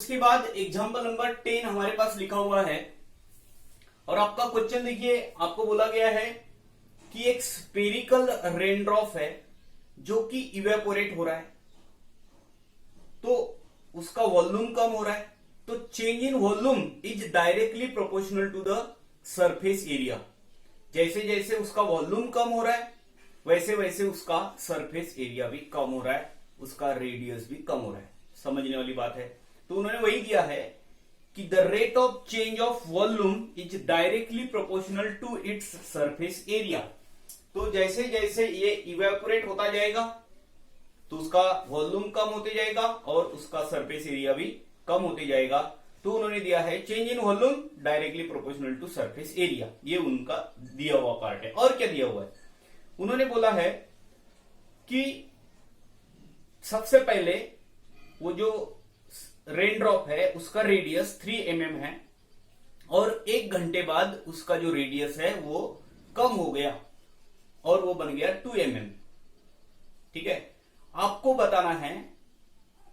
इसके बाद example number 10 हमारे पास लिखा हुआ है और आपका क्वेश्चन देखिए, आपको बोला गया है कि एक स्पेरिकल रेनड्रॉप है जो कि इवेपोरेट हो रहा है, तो उसका वॉल्यूम कम हो रहा है, तो change in volume is directly proportional to the surface area. जैसे जैसे उसका वॉल्यूम कम हो रहा है वैसे वैसे उसका सरफेस एरिया भी कम हो रहा है, उसका रेडियस भी कम हो रहा है। समझने वाली बात है। तो उन्होंने वही दिया है कि the rate of change of volume is directly proportional to its surface area. तो जैसे जैसे ये इवेपोरेट होता जाएगा तो उसका वॉल्यूम कम होते जाएगा और उसका सरफेस एरिया भी कम होते जाएगा। तो उन्होंने दिया है change in volume directly proportional to surface area, ये उनका दिया हुआ पार्ट है। और क्या दिया हुआ है, उन्होंने बोला है कि सबसे पहले वो जो रेनड्रॉप है उसका रेडियस 3 mm है और 1 घंटे बाद उसका जो रेडियस है वो कम हो गया और वो बन गया 2 mm। ठीक है, आपको बताना है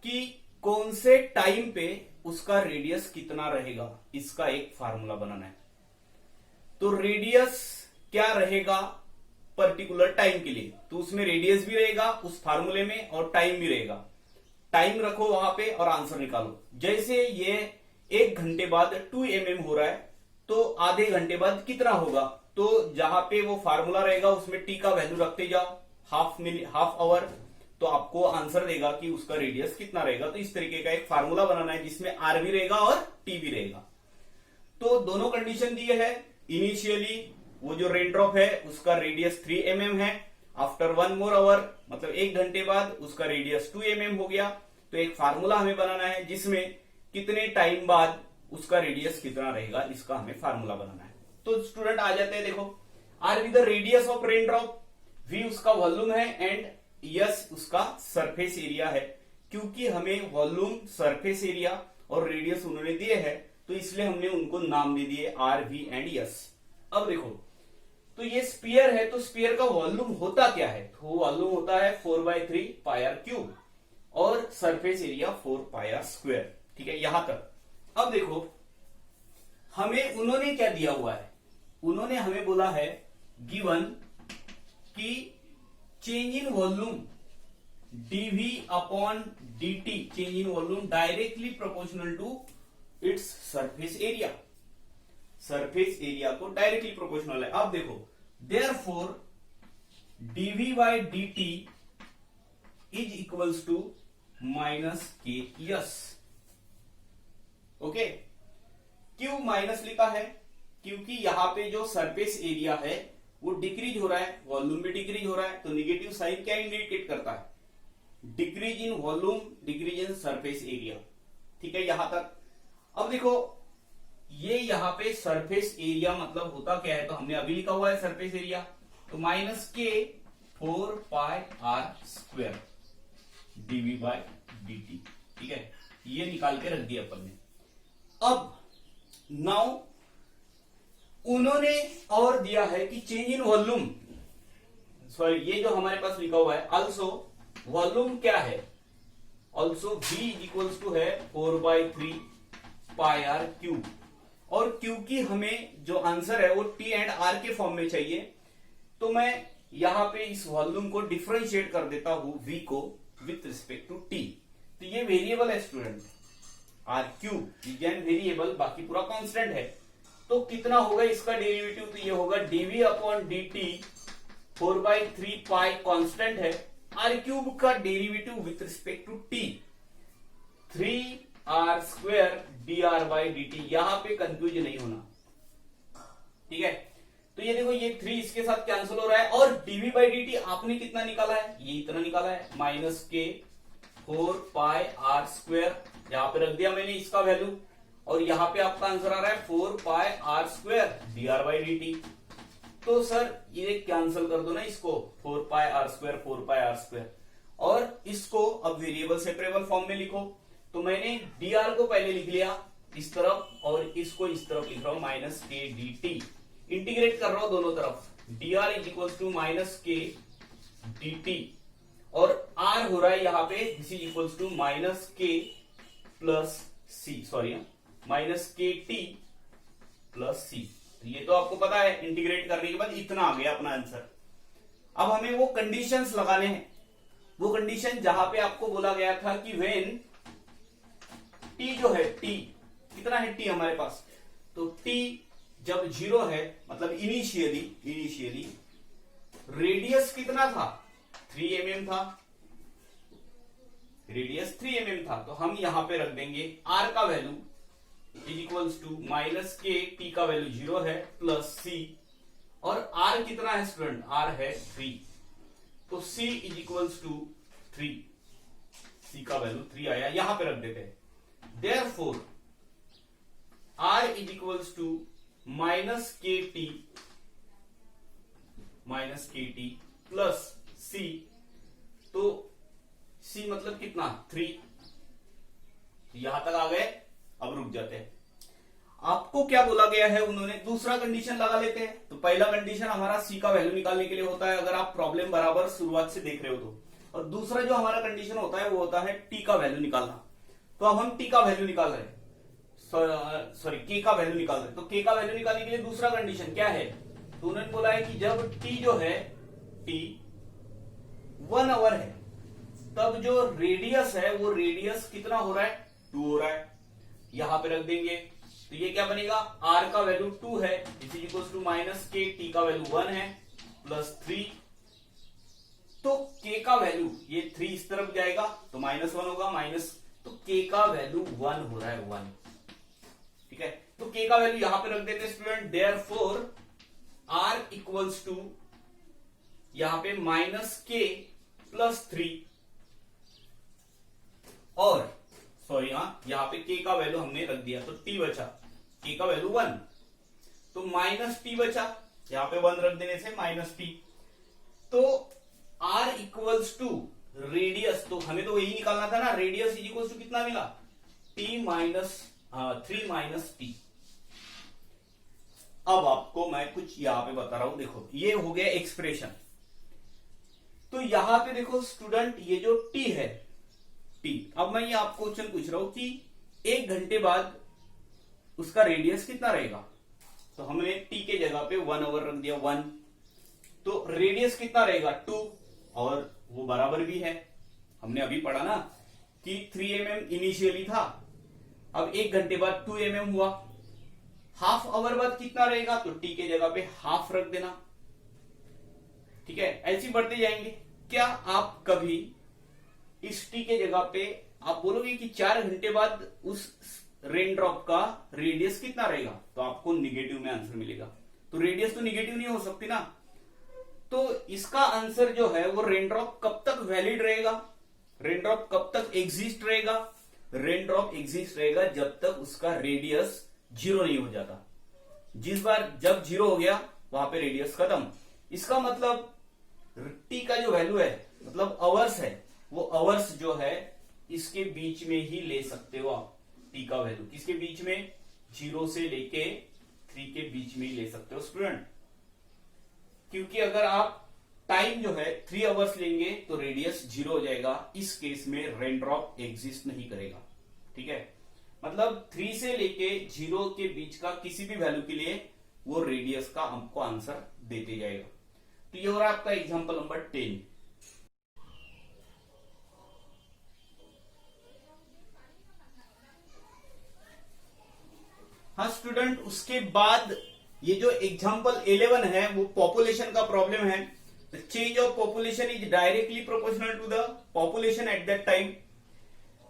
कि कौन से टाइम पे उसका रेडियस कितना रहेगा, इसका एक फार्मूला बनाना है। तो रेडियस क्या रहेगा पर्टिकुलर टाइम के लिए, तो उसमें रेडियस भी रहेगा उस फार्मूले में और टाइम भी रहेगा। टाइम रखो वहां पे और आंसर निकालो। जैसे ये 1 घंटे बाद 2 mm हो रहा है तो आधे घंटे बाद कितना होगा, तो जहां पे वो फार्मूला रहेगा उसमें टी का वैल्यू रखते जाओ, हाफ आवर, तो आपको आंसर देगा कि उसका रेडियस कितना रहेगा। तो इस तरीके का एक फार्मूला बनाना है जिसमें आर भी रहेगा और टी भी रहेगा। तो दोनों कंडीशन दिए है। इनिशियली वो जो रेनड्रॉप है उसका रेडियस 3 mm है, आफ्टर 1 more hour मतलब 1 घंटे बाद उसका रेडियस 2 mm हो गया। तो एक फार्मूला हमें बनाना है जिसमें कितने टाइम बाद उसका रेडियस कितना रहेगा, इसका हमें फार्मूला बनाना है। तो स्टूडेंट आ जाते हैं, देखो R B the radius of raindrop, V उसका वॉल्यूम है एंड यस उसका सरफेस एरिया है। क्योंकि हमें वॉल्यूम, सरफेस एरिया और रेडियस उन्होंने दिए हैं तो इसलिए हमने उनको नाम दे दिए आर वी एंड यस। अब देखो, तो ये स्फीयर है तो स्फीयर का वॉल्यूम होता क्या है, तो वॉल्यूम होता है 4/3 पाई आर क्यूब और surface area 4 pi R square. ठीक है, यहां तक। अब देखो हमें उन्होंने क्या दिया हुआ है, उन्होंने हमें बोला है गिवन कि change in volume dv upon dt, change in volume directly proportional to its surface area. Surface area को डायरेक्टली प्रोपोर्शनल है। अब देखो therefore dv by dt is equals to minus K S. Okay, क्यों minus लिखा है, क्योंकि यहां पे जो सरफेस एरिया है वो डिक्रीज हो रहा है, वॉल्यूम भी डिक्रीज हो रहा है। तो निगेटिव साइन क्या इंडिकेट करता है, decrease in volume, decrease in surface area. ठीक है, यहां तक। अब देखो ये यहां पे सरफेस एरिया मतलब होता क्या है, तो हमने अभी लिखा हुआ है सरफेस एरिया, तो माइनस के 4 pi R square D V by D T. ठीक है, ये निकाल के रख दिया अपन ने। अब नाउ उन्होंने और दिया है कि चेंज इन वॉल्यूम, सॉरी ये जो हमारे पास लिखा हुआ है ऑल्सो वॉल्यूम क्या है, ऑल्सो v इक्वल्स टू है 4/3 पाई आर क्यूब। और क्योंकि हमें जो आंसर है वो t एंड r के फॉर्म में चाहिए तो मैं यहां पे इस वॉल्यूम को डिफरेंशिएट कर देता हूं v को विथ रिस्पेक्ट टू t। तो ये वेरिएबल है student, r cube is an variable, बाकी पूरा कांस्टेंट है। तो कितना होगा इसका डेरिवेटिव, तो ये होगा dv upon dt 4/3 pi constant है, r क्यूब का derivative with respect to t 3r square dr by dt। यहां पे कंफ्यूज नहीं होना। ठीक है, तो ये देखो ये 3 इसके साथ कैंसिल हो रहा है और dv बाई dt आपने कितना निकाला है, ये इतना निकाला है माइनस के 4 पाई r स्क्वायर, यहां पे रख दिया मैंने इसका वैल्यू और यहां पे आपका आंसर आ रहा है 4 पाई r square dr by dt। तो सर ये कैंसिल कर दो ना इसको, 4 पाई r स्क्वायर 4 पाई r स्क्वायर, और इसको अब वेरिएबल सेपरेबल फॉर्म में लिखो। तो मैंने dr को पहले लिख लिया इस तरफ और इसको इस तरफ लिख रहा हूं माइनस के dt, इंटीग्रेट कर रहा हूं दोनों तरफ, dr is equal to minus K dt और r हो रहा है यहां पे this is equal to minus K plus C, sorry, minus K T plus C. ये तो आपको पता है, इंटीग्रेट करने के बाद इतना आ गया अपना आंसर। अब हमें वो कंडीशंस लगाने हैं, वो कंडीशन जहां पे आपको बोला गया था कि वेन टी जो है, टी कितना है, टी हमारे पास, तो टी जब 0 है, मतलब इनिशियली रेडियस कितना था, 3 mm था, रेडियस 3 mm था, तो हम यहां पे रख देंगे r का value is equals to minus K, T का वैल्यू 0 है, प्लस सी, और r कितना है स्टूडेंट, r है 3, तो c is equals to 3, c का वैल्यू 3 आया, यहां पे रख देते हैं। Therefore r is equals to minus K T plus c, तो c मतलब कितना, 3, यहां तक आ गए। अब रुक जाते हैं, आपको क्या बोला गया है, उन्होंने दूसरा कंडीशन लगा लेते हैं। तो पहला कंडीशन हमारा c का वैल्यू निकालने के लिए होता है, अगर आप प्रॉब्लम बराबर शुरुआत से देख रहे हो तो, और दूसरा जो हमारा कंडीशन होता है वो होता है t का वैल्यू निकालना। तो अब हम t का वैल्यू निकाल रहे हैं, सॉरी k का वैल्यू निकाल रहे हैं। तो k का वैल्यू निकालने के लिए दूसरा कंडीशन क्या है, तो उन्होंने बोला है कि जब t जो है, t 1 आवर है, तब जो रेडियस है वो रेडियस कितना हो रहा है, 2 हो रहा है, यहां पे रख देंगे। तो ये क्या बनेगा, r का वैल्यू 2 है, is equal to minus K, T का वैल्यू 1 है, प्लस 3, तो k का वैल्यू, ये 3 इस तरफ जाएगा तो -1 होगा, माइनस, तो k का वैल्यू 1 हो रहा है, 1, ठीक है। तो k का वैल्यू यहां पे रख देते student. Therefore r equals to यहां पे माइनस के प्लस 3, और सॉरी, यहां पे k का वैल्यू हमने रख दिया, तो t बचा, k का वैल्यू 1, तो माइनस t बचा, यहां पे 1 रख देने से माइनस t। तो r इक्वल्स टू रेडियस, तो हमें तो यही निकालना था ना, रेडियस इज इक्वल्स टू कितना मिला, t माइनस 3 माइनस टी। अब आपको मैं कुछ यहां पे बता रहा हूं, देखो ये हो गया एक्सप्रेशन। तो यहां पे देखो स्टूडेंट, ये जो t है, t, अब मैं ये आपको क्वेश्चन पूछ रहा हूं कि 1 घंटे बाद उसका रेडियस कितना रहेगा। तो हमने t के जगह पे 1 आवर रख दिया, 1, तो रेडियस कितना रहेगा, 2, और वो बराबर भी है, हमने अभी पढ़ा ना कि 3 mm इनिशियली था, अब 1 घंटे बाद 2 mm हुआ, हाफ आवर बाद कितना रहेगा, तो t के जगह पे हाफ रख देना, ठीक है। ऐसे बढ़ते जाएंगे। क्या आप कभी इस t के जगह पे आप बोलोगे कि 4 घंटे बाद उस रेन ड्रॉप का रेडियस कितना रहेगा, तो आपको निगेटिव में आंसर मिलेगा। तो रेडियस तो निगेटिव नहीं हो सकती ना, तो इसका आंसर जो है वो रेन ड्रॉप कब तक वैलिड रहेगा, रेन ड्रॉप कब तक एग्जिस्ट रहेगा, रेन ड्रॉप एग्जिस्ट रहेगा जब तक उसका रेडियस 0 नहीं हो जाता। जिस बार जब 0 हो गया वहां पे रेडियस खत्म। इसका मतलब टी का जो वैल्यू है, मतलब आवर्स है, वो आवर्स जो है इसके बीच में ही ले सकते हो आप। टी का वैल्यू किसके बीच में, 0 से लेके 3 के बीच में ही ले सकते हो स्टूडेंट, क्योंकि अगर आप टाइम जो है 3 आवर्स लेंगे तो रेडियस 0 हो जाएगा, इस केस में रेन ड्रॉप एग्जिस्ट नहीं करेगा, ठीक है। मतलब 3 से लेके 0 के बीच का किसी भी वैल्यू के लिए वो रेडियस का हमको आंसर देते जाएगा। तो ये हो रहा है आपका एग्जांपल नंबर 10। हाँ स्टूडेंट, उसके बाद ये जो एग्जांपल 11 है वो पॉपुलेशन का प्रॉब्लम है। The change of population is directly proportional to the population at that time.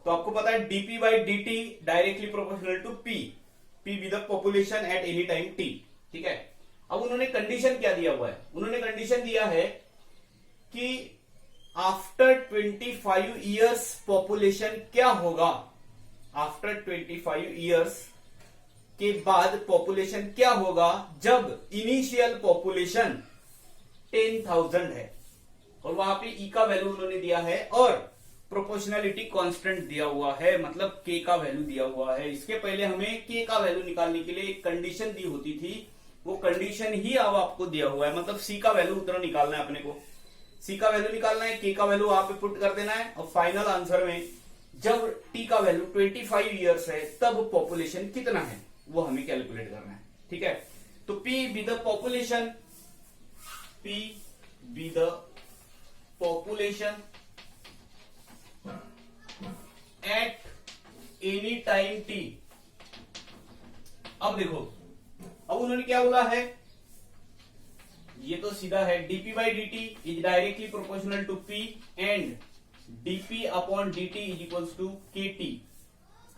तो आपको पता है dp by dt directly proportional to p with the population at any time t, ठीक है। अब उन्होंने कंडीशन क्या दिया हुआ है, उन्होंने कंडीशन दिया है कि आफ्टर 25 इयर्स पॉपुलेशन क्या होगा, आफ्टर 25 इयर्स के बाद पॉपुलेशन क्या होगा जब इनिशियल पॉपुलेशन 10,000 है, और वहां पे ई का वैल्यू उन्होंने दिया है और प्रोपोर्शनलिटी कांस्टेंट दिया हुआ है, मतलब के का वैल्यू दिया हुआ है। इसके पहले हमें के का वैल्यू निकालने के लिए एक कंडीशन दी होती थी, वो कंडीशन ही अब आपको दिया हुआ है, मतलब सी का वैल्यू उतना निकालना है अपने को, सी का वैल्यू निकालना है, के का वैल्यू वहां पे पुट कर देना है, और फाइनल आंसर में जब टी का वैल्यू 25 ईयर्स है तब पॉपुलेशन कितना है वो हमें कैलकुलेट करना है। ठीक है, तो P be the population, P be the population at any time T. अब देखो, अब उन्होंने क्या बोला है, ये तो सीधा है, DP by D T is directly proportional to P and DP upon D T is equals to K T.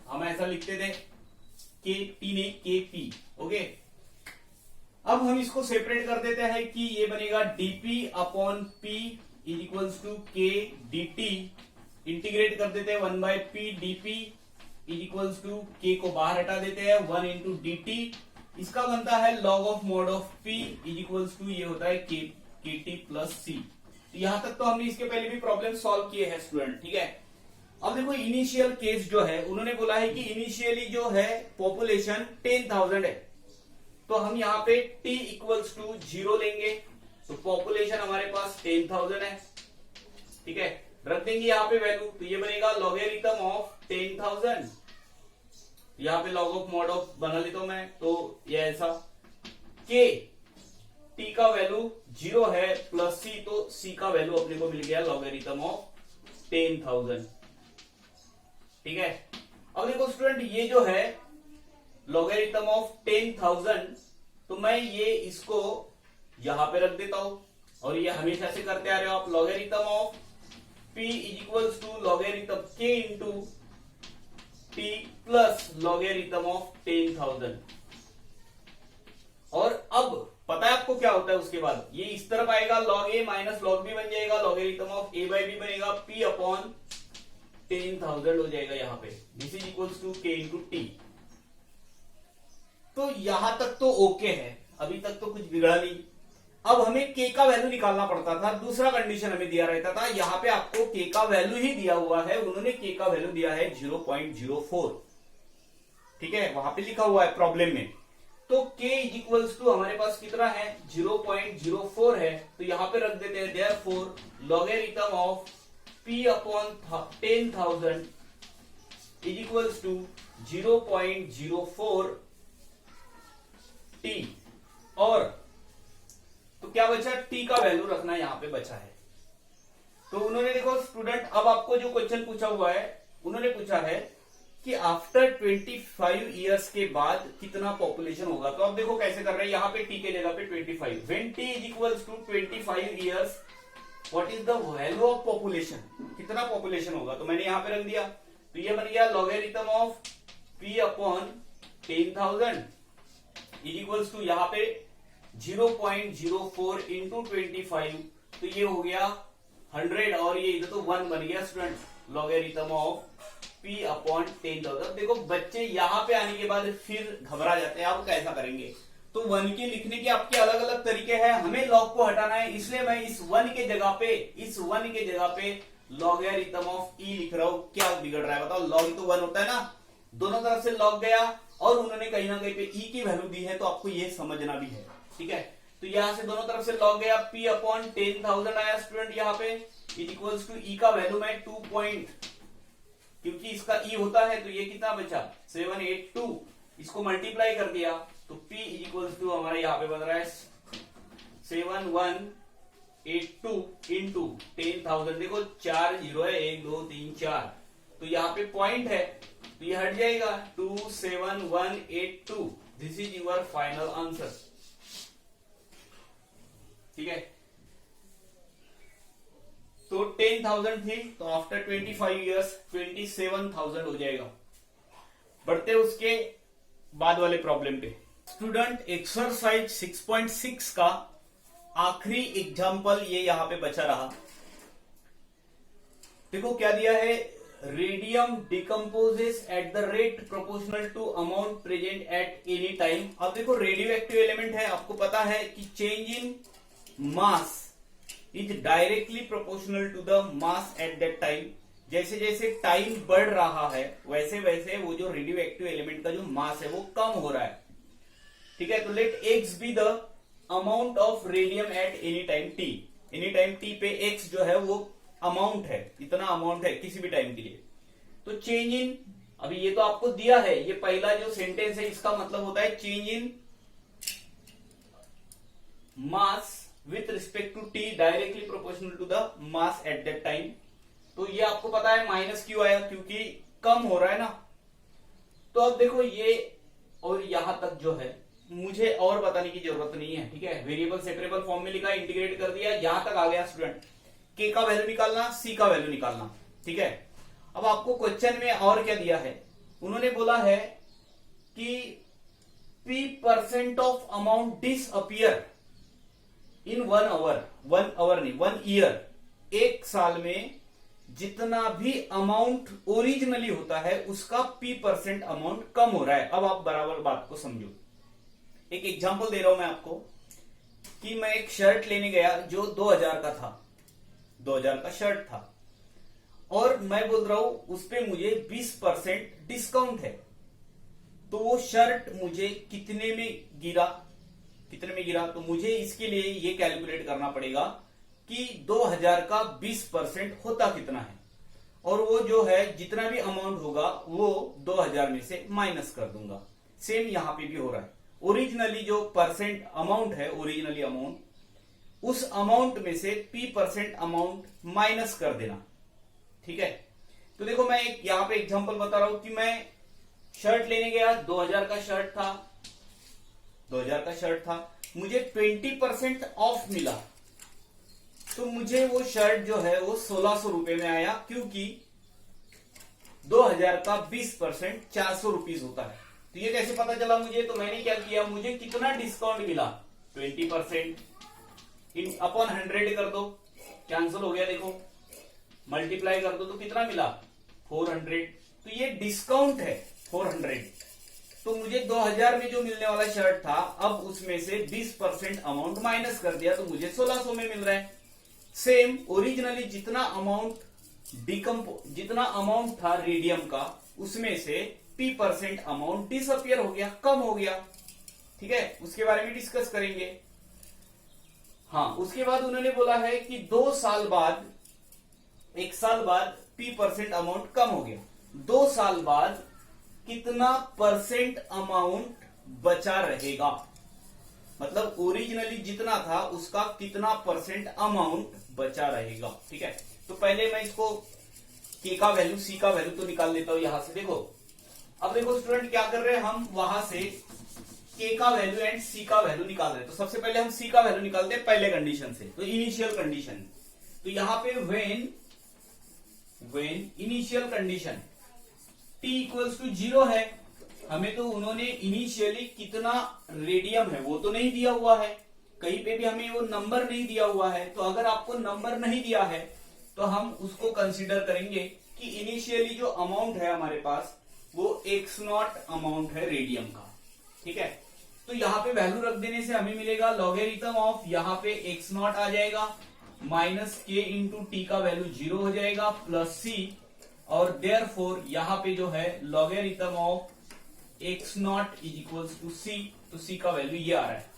हम ऐसा लिखते थे, के टी नहीं के पी। ओके, अब हम इसको सेपरेट कर देते हैं कि ये बनेगा DP upon P is equals to K D T. Integrate कर देते हैं 1 by P DP is equals to K को बाहर हटा देते हैं 1 इंटू डी टी। इसका बनता है log of mod of P is equals to ये होता है के टी प्लस सी। यहां तक तो हमने इसके पहले भी प्रॉब्लम सॉल्व किए हैं स्टूडेंट। ठीक है, अब देखो इनिशियल केस जो है, उन्होंने बोला है कि इनिशियली जो है पॉपुलेशन 10,000 है, तो हम यहाँ पे t इक्वल्स टू 0 लेंगे, तो पॉपुलेशन हमारे पास 10,000 है। ठीक है, रख देंगे यहाँ पे वैल्यू, तो ये बनेगा लॉगरिथम ऑफ 10,000। यहाँ पे लॉग ऑफ मॉड ऑफ बना लेता हूं मैं, तो ये ऐसा के टी का वैल्यू 0 है प्लस सी, तो सी का वैल्यू अपने को मिल गया लॉगरिथम ऑफ 10,000। ठीक है, अब देखो स्टूडेंट, ये जो है लॉगरिथम ऑफ 10,000, तो मैं ये इसको यहां पे रख देता हूं, और ये हमेशा से करते आ रहे हो आप, logarithm of p is equals to logarithm k into T plus logarithm of 10,000। और अब पता है आपको क्या होता है उसके बाद, ये इस तरफ आएगा, log A minus log B बन जाएगा, logarithm of A by B बनेगा p अपॉन 10,000 हो जाएगा यहाँ पे, this is equals to k into T. तो यहां तक तो ओके है, अभी तक तो कुछ बिगड़ा नहीं। अब हमें k का वैल्यू निकालना पड़ता था, दूसरा कंडीशन हमें दिया रहता था, यहां पे आपको k का वैल्यू ही दिया हुआ है, उन्होंने k का वैल्यू दिया है 0.04। ठीक है, वहां पे लिखा हुआ है प्रॉब्लम में, तो k इज इक्वल्स टू हमारे पास कितना है 0.04 है, तो यहां पे रख देते हैं therefore logarithm of p upon 10,000 is equals to 0.04 t। और तो क्या बचा, t का वैल्यू रखना यहां पे बचा है। तो उन्होंने देखो स्टूडेंट, अब आपको जो क्वेश्चन पूछा हुआ है, उन्होंने पूछा है कि आफ्टर 25 इयर्स के बाद कितना पॉपुलेशन होगा। तो अब देखो कैसे कर रहे हैं, यहां पे t के जगह पे 25, when t is equals to 25 years what is the value of population, कितना पॉपुलेशन होगा, तो मैंने यहां पे रख दिया, तो ये बन गया logarithm of p upon 10,000 is equals to यहां पे 0.04 इंटू 25, तो ये हो गया 100, और ये इधर तो 1 बन गया student, logarithm of p upon 10,000। देखो बच्चे यहाँ पे आने के बाद फिर घबरा जाते हैं, आप कैसा करेंगे, तो 1 के लिखने के आपके अलग अलग तरीके हैं, हमें लॉग को हटाना है, इसलिए मैं इस 1 के जगह पे लॉगरिथम ऑफ e लिख रहा हूं। क्या बिगड़ रहा है बताओ, लॉग तो 1 होता है ना, दोनों तरफ से लॉग गया, और उन्होंने कहीं ना कहीं पे e की वैल्यू दी है, तो आपको ये समझना भी है। ठीक है, तो यहां से दोनों तरफ से लॉग गया, p अपॉन 10,000 आया स्टूडेंट, यहाँ पे इज इक्वल्स टू e का वैल्यू में 2 क्योंकि इसका e होता है, तो ये कितना बचा 782, इसको मल्टीप्लाई कर दिया, तो p इज इक्वल्स टू हमारा यहाँ पे बन रहा है 7182 इंटू 10,000। देखो 4 जीरो है, 1 2 3 4, तो यहाँ पे पॉइंट है, तो ये हट जाएगा 27182, this is your final answer. ठीक है, तो 10,000 थी, तो आफ्टर 25 इयर्स 27,000 हो जाएगा। बढ़ते उसके बाद वाले प्रॉब्लम पे स्टूडेंट, एक्सरसाइज 6.6 का आखिरी एग्जाम्पल ये यहां पे बचा रहा। देखो क्या दिया है, radium decomposes at the rate proportional to amount present at any time. अब देखो रेडियो एक्टिव एलिमेंट है, आपको पता है कि change in mass is directly proportional to the mass at that time. जैसे जैसे टाइम बढ़ रहा है वैसे वैसे वो जो रेडियो एक्टिव एलिमेंट का जो मास है वो कम हो रहा है। ठीक है, तो let x be the amount of radium at any time t। Any time t पे x जो है वो अमाउंट है, इतना अमाउंट है किसी भी टाइम के लिए। तो चेंज इन, अभी ये तो आपको दिया है, ये पहला जो सेंटेंस है इसका मतलब होता है change in mass with respect to t directly proportional to the mass at that time. तो ये आपको पता है माइनस क्यों आया, क्योंकि कम हो रहा है ना। तो अब देखो ये और यहां तक जो है मुझे और बताने की जरूरत नहीं है, ठीक है। वेरिएबल सेपरेबल फॉर्म में लिखा, इंटीग्रेट कर दिया, यहां तक आ गया स्टूडेंट। के का वैल्यू निकालना, सी का वैल्यू निकालना, ठीक है। अब आपको क्वेश्चन में और क्या दिया है, उन्होंने बोला है कि P% of amount disappear in 1 hour, 1 hour नहीं 1 ईयर, एक साल में जितना भी अमाउंट ओरिजिनली होता है उसका P% अमाउंट कम हो रहा है। अब आप बराबर बात को समझो। एक एग्जांपल दे रहा हूं मैं आपको कि मैं एक शर्ट लेने गया जो 2000 का था, 2000 का शर्ट था, और मैं बोल रहा हूं उस पे मुझे 20% डिस्काउंट है। तो वो शर्ट मुझे कितने में गिरा, कितने में गिरा, तो मुझे इसके लिए ये कैलकुलेट करना पड़ेगा कि 2000 का 20% होता कितना है, और वो जो है जितना भी अमाउंट होगा वो 2000 में से माइनस कर दूंगा। सेम यहां पे भी हो रहा है, ओरिजिनली जो परसेंट अमाउंट है, ओरिजिनली अमाउंट, उस अमाउंट में से P% अमाउंट माइनस कर देना, ठीक है। तो देखो मैं एक यहां पे एग्जांपल बता रहा हूं कि मैं शर्ट लेने गया, 2000 का शर्ट था, 2000 का शर्ट था, मुझे 20% ऑफ मिला, तो मुझे वो शर्ट जो है वो 1600 रुपए में आया, क्योंकि 2000 का 20% 400 रुपीज होता है। तो ये कैसे पता चला मुझे, तो मैंने क्या किया, मुझे कितना डिस्काउंट मिला, 20% इन अपॉन 100 कर दो, कैंसिल हो गया, देखो मल्टीप्लाई कर दो तो कितना मिला, 400। तो ये डिस्काउंट है 400। तो मुझे 2000 में जो मिलने वाला शर्ट था, अब उसमें से 20% अमाउंट माइनस कर दिया, तो मुझे 1600 में मिल रहा है। सेम ओरिजिनली जितना अमाउंट था रेडियम का, उसमें से P% अमाउंट डिसअपियर हो गया, कम हो गया, ठीक है। उसके बारे में डिस्कस करेंगे। हाँ, उसके बाद उन्होंने बोला है कि 2 साल बाद, 1 साल बाद P% अमाउंट कम हो गया, 2 साल बाद कितना परसेंट अमाउंट बचा रहेगा, मतलब ओरिजिनली जितना था उसका कितना परसेंट अमाउंट बचा रहेगा, ठीक है। तो पहले मैं इसको के का वैल्यू, सी का वैल्यू तो निकाल लेता हूं यहां से। देखो अब देखो स्टूडेंट क्या कर रहे हैं, हम वहां से के का वैल्यू एंड सी का वैल्यू निकाल रहे हैं। तो सबसे पहले हम सी का वैल्यू निकालते हैं पहले कंडीशन से, तो इनिशियल कंडीशन। तो यहां पे when initial condition t equals to 0 है, हमें तो उन्होंने इनिशियली कितना रेडियम है वो तो नहीं दिया हुआ है, कहीं पे भी हमें वो नंबर नहीं दिया हुआ है। तो अगर आपको नंबर नहीं दिया है तो हम उसको कंसीडर करेंगे कि इनिशियली जो अमाउंट है हमारे पास वो x0 अमाउंट है रेडियम का, ठीक है। तो यहाँ पे वैल्यू रख देने से हमें मिलेगा लॉगरिथम ऑफ, यहाँ पे x0 आ जाएगा, माइनस k इंटू टी का वैल्यू 0 हो जाएगा, प्लस c, और देयरफॉर यहाँ पे जो है logarithm of x0 is equals to c, तो c का वैल्यू ये आ रहा है,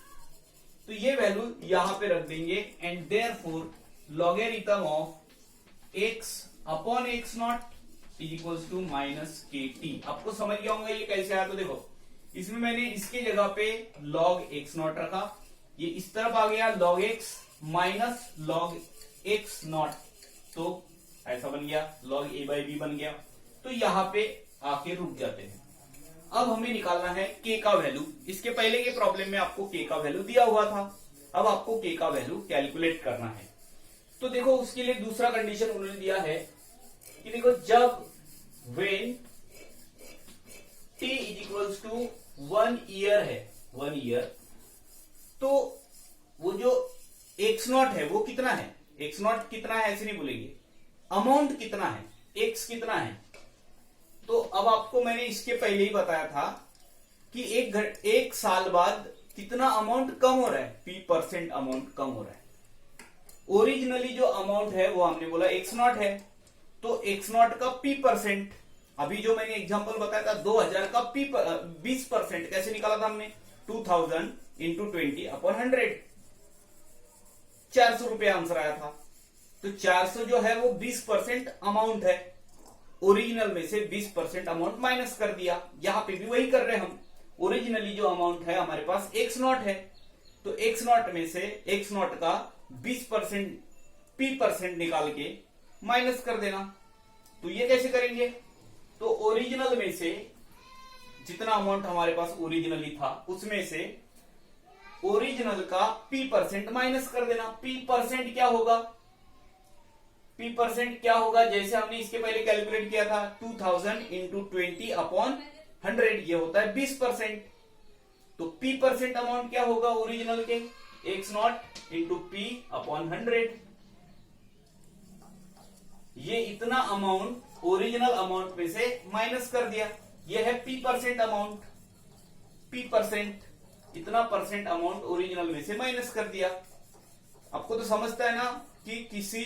तो ये वैल्यू यहां पे रख देंगे, and therefore logarithm of x upon x0 is equals to minus kt। आपको समझ गया होगा ये कैसे आया। तो देखो इसमें मैंने इसके जगह पे log x0 रखा, ये इस तरफ आ गया log x minus log x0, तो ऐसा बन गया log a by b बन गया। तो यहां पे आके रुक जाते हैं। अब हमें निकालना है k का वैल्यू। इसके पहले के प्रॉब्लम में आपको k का वैल्यू दिया हुआ था, अब आपको k का वैल्यू कैलकुलेट करना है। तो देखो उसके लिए दूसरा कंडीशन उन्होंने दिया है कि देखो जब when t is equals to 1 year है, 1 ईयर, तो वो जो x0 है वो कितना है, x0 कितना है ऐसे नहीं बोलेंगे, अमाउंट कितना है, x कितना है। तो अब आपको मैंने इसके पहले ही बताया था कि एक साल बाद कितना अमाउंट कम हो रहा है, P% अमाउंट कम हो रहा है। ओरिजिनली जो अमाउंट है वो हमने बोला x0 है, तो x0 का P%, अभी जो मैंने एग्जांपल बताया था 2000 का 20% कैसे निकाला था हमने, 2000 इंटू 20 अपॉन 100, 400 रुपया आंसर आया था। तो 400 जो है वो 20% अमाउंट है, ओरिजिनल में से 20% अमाउंट माइनस कर दिया। यहां पे भी वही कर रहे हैं हम। ओरिजिनली जो अमाउंट है हमारे पास एक्स नॉट है, तो एक्स नॉट में से एक्स नॉट का 20% P% निकाल के माइनस कर देना। तो ये कैसे करेंगे? तो ओरिजिनल में से जितना अमाउंट हमारे पास ओरिजिनली था उसमें से ओरिजिनल का P% माइनस कर देना। P% क्या होगा? P% क्या होगा? जैसे हमने इसके पहले कैलकुलेट किया था 2000 इंटू 20/100, ये होता है 20%। तो P% अमाउंट क्या होगा ओरिजिनल के? X not into P/100। ये इतना अमाउंट ओरिजिनल अमाउंट में से माइनस कर दिया। ये है P% अमाउंट। P% इतना परसेंट अमाउंट ओरिजिनल में से माइनस कर दिया। आपको तो समझता है ना कि किसी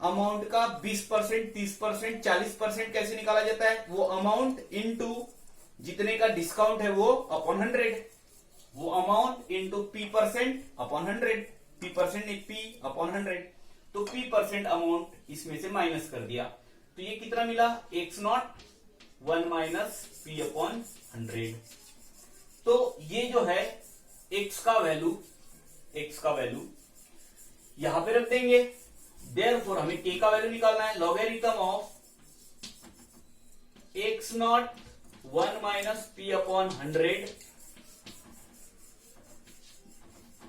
अमाउंट का 20%, 30%, 40% कैसे निकाला जाता है? वो अमाउंट इनटू जितने का डिस्काउंट है वो अपॉन 100, वो अमाउंट इनटू P%/100, P% नहीं P/100। तो P% अमाउंट इसमें से माइनस कर दिया। तो ये कितना मिला? X naught 1 minus P/100। तो ये जो है x का वैल्यू यहां पे रख देंगे। देयरफॉर हमें k का वैल्यू निकालना है। Logarithm of x naught 1 minus P/100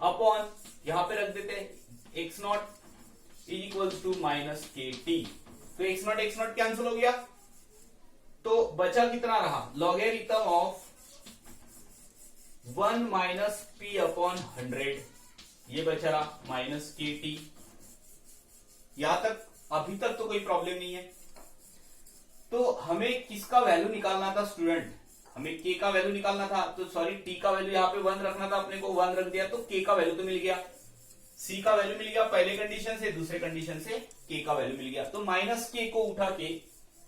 upon यहां पे रख देते हैं x naught is equal to minus KT। तो एक्स नॉट कैंसिल हो गया, तो बचा कितना रहा? लॉगरिथम ऑफ 1 माइनस P/100, ये बचा रहा माइनस KT। यहां तक अभी तक तो कोई प्रॉब्लम नहीं है। तो हमें किसका वैल्यू निकालना था स्टूडेंट? हमें k का वैल्यू निकालना था। तो सॉरी, t का वैल्यू यहाँ पे 1 रखना था, अपने को 1 रख दिया, तो k का वैल्यू तो मिल गया। c का वैल्यू मिल गया पहले कंडीशन से, दूसरे कंडीशन से k का वैल्यू मिल गया। तो माइनस k को उठा के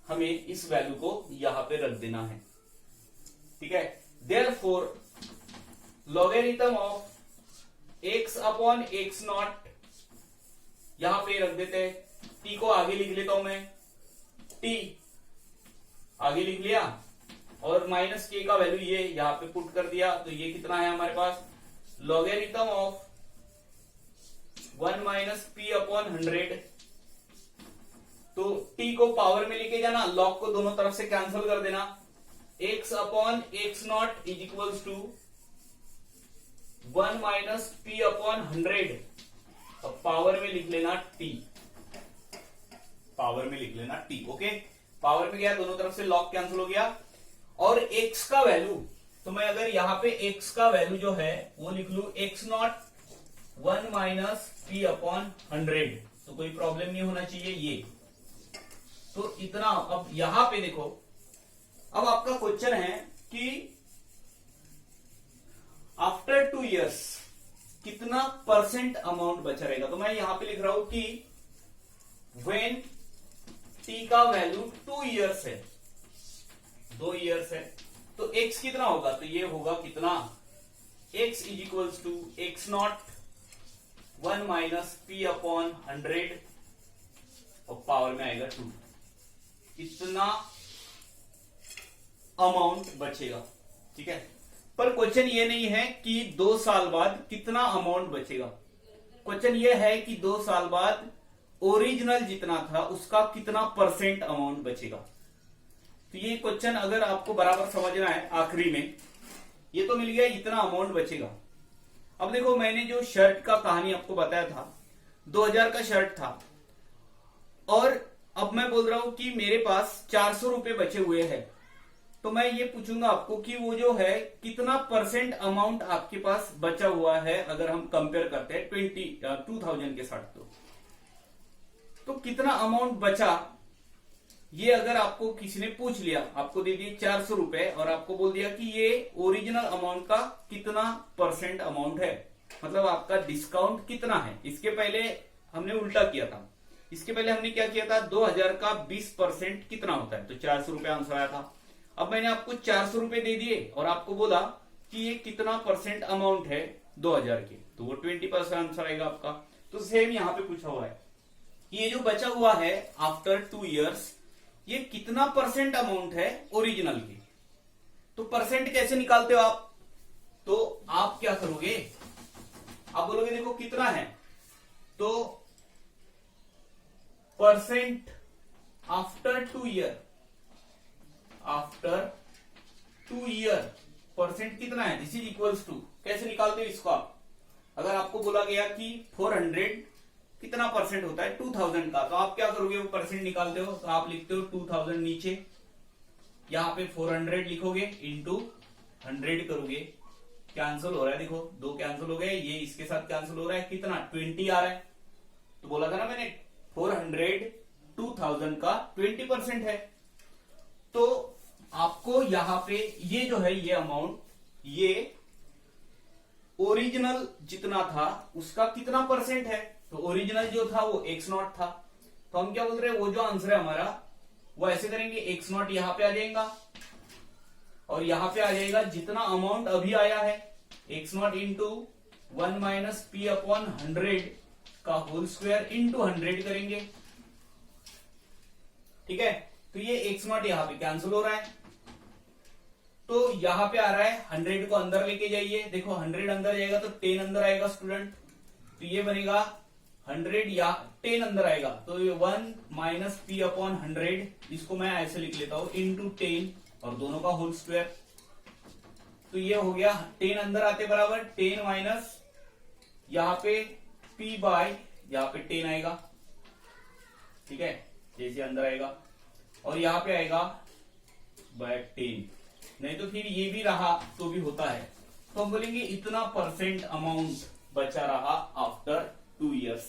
हमें इस वैल्यू को यहां पे रख देना है। ठीक है। Therefore logarithm of x upon x not यहां पे रख देते हैं। t को आगे लिख लेता हूं मैं, t आगे लिख लिया, और माइनस k का वैल्यू ये यहां पे पुट कर दिया। तो ये कितना है हमारे पास? Logarithm of 1 minus P/100। तो t को पावर में लेके जाना, लॉग को दोनों तरफ से कैंसिल कर देना। x upon x naught is equals to 1 minus P/100। अब पावर में लिख लेना t, पावर में लिख लेना t। ओके, पावर में गया, दोनों तरफ से लॉग कैंसिल हो गया। और x का वैल्यू, तो मैं अगर यहां पे x का वैल्यू जो है वो लिख लू एक्स नॉट 1 माइनस P/100, तो कोई प्रॉब्लम नहीं होना चाहिए ये। तो इतना। अब यहां पे देखो, अब आपका क्वेश्चन है कि आफ्टर 2 इयर्स कितना परसेंट अमाउंट बचा रहेगा। तो मैं यहां पे लिख रहा हूं कि व्हेन t का वैल्यू 2 इयर्स है, 2 इयर्स है, तो x कितना होगा? तो ये होगा कितना? x is equals to x naught 1 minus P/100 और पावर में आएगा 2। इतना अमाउंट बचेगा। ठीक है। पर क्वेश्चन ये नहीं है कि 2 साल बाद कितना अमाउंट बचेगा। क्वेश्चन ये है कि 2 साल बाद ओरिजिनल जितना था उसका कितना परसेंट अमाउंट बचेगा। तो ये क्वेश्चन अगर आपको बराबर समझना है, आखिरी में ये तो मिल गया इतना अमाउंट बचेगा। अब देखो, मैंने जो शर्ट का कहानी आपको बताया था, 2000 का शर्ट था, और अब मैं बोल रहा हूं कि मेरे पास 400 रुपए बचे हुए हैं। तो मैं ये पूछूंगा आपको कि वो जो है कितना परसेंट अमाउंट आपके पास बचा हुआ है, अगर हम कंपेयर करते हैं 2000 के साथ। तो कितना अमाउंट बचा, ये अगर आपको किसी ने पूछ लिया, आपको दे दिए 400 रुपए और आपको बोल दिया कि ये ओरिजिनल अमाउंट का कितना परसेंट अमाउंट है, मतलब आपका डिस्काउंट कितना है। इसके पहले हमने उल्टा किया था। इसके पहले हमने क्या किया था, 2000 का 20% कितना होता है, तो 400 रुपए आंसर आया था। अब मैंने आपको 400 रुपए दे दिए और आपको बोला कि ये कितना परसेंट अमाउंट है 2000 के, तो वो 20% आंसर आएगा आपका। तो सेम यहां पे पूछा हुआ है, ये जो बचा हुआ है आफ्टर 2 इयर्स, ये कितना परसेंट अमाउंट है ओरिजिनल की। तो परसेंट कैसे निकालते हो आप? तो आप क्या करोगे, आप बोलोगे देखो कितना है, तो percent after 2 year, after 2 year percent कितना है, दिस इज इक्वल्स टू, कैसे निकालते हो इसको आप? अगर आपको बोला गया कि 400 कितना परसेंट होता है 2000 का, तो आप क्या करोगे, वो परसेंट निकालते हो, तो आप लिखते हो 2000 नीचे, यहां पे 400 लिखोगे इंटू 100 करोगे, कैंसिल हो रहा है, देखो दो कैंसिल हो गए, ये इसके साथ कैंसिल हो रहा है, कितना 20 आ रहा है। तो बोला था ना मैंने 400 2000 का 20% है। तो आपको यहां पे ये जो है ये अमाउंट, ये ओरिजिनल जितना था उसका कितना परसेंट है, तो ओरिजिनल जो था वो x0 था, तो हम क्या बोल रहे हैं, वो जो आंसर है हमारा वो ऐसे करेंगे, x0 यहां पे आ जाएगा और यहां पे आ जाएगा जितना अमाउंट अभी आया है, x0 into 1 minus P upon 100 का होल स्क्वायर इंटू 100 करेंगे, ठीक है। तो ये x0 यहां पे कैंसिल हो रहा है, तो यहां पे आ रहा है 100 को अंदर लेके जाइए, देखो 100 अंदर जाएगा तो 10 अंदर आएगा स्टूडेंट, तो ये बनेगा 100 या 10 अंदर आएगा, तो ये 1 माइनस पी अपॉन 100, इसको मैं ऐसे लिख लेता हूं इंटू 10 और दोनों का होल स्क्वायर, तो ये हो गया 10 अंदर आते बराबर 10 माइनस यहां पे p बाय यहां पे 10 आएगा, ठीक है, जैसे अंदर आएगा, और यहां पे आएगा बाय 10, नहीं तो फिर ये भी रहा तो भी होता है, तो हम बोलेंगे इतना परसेंट अमाउंट बचा रहा आफ्टर 2 ईयर्स।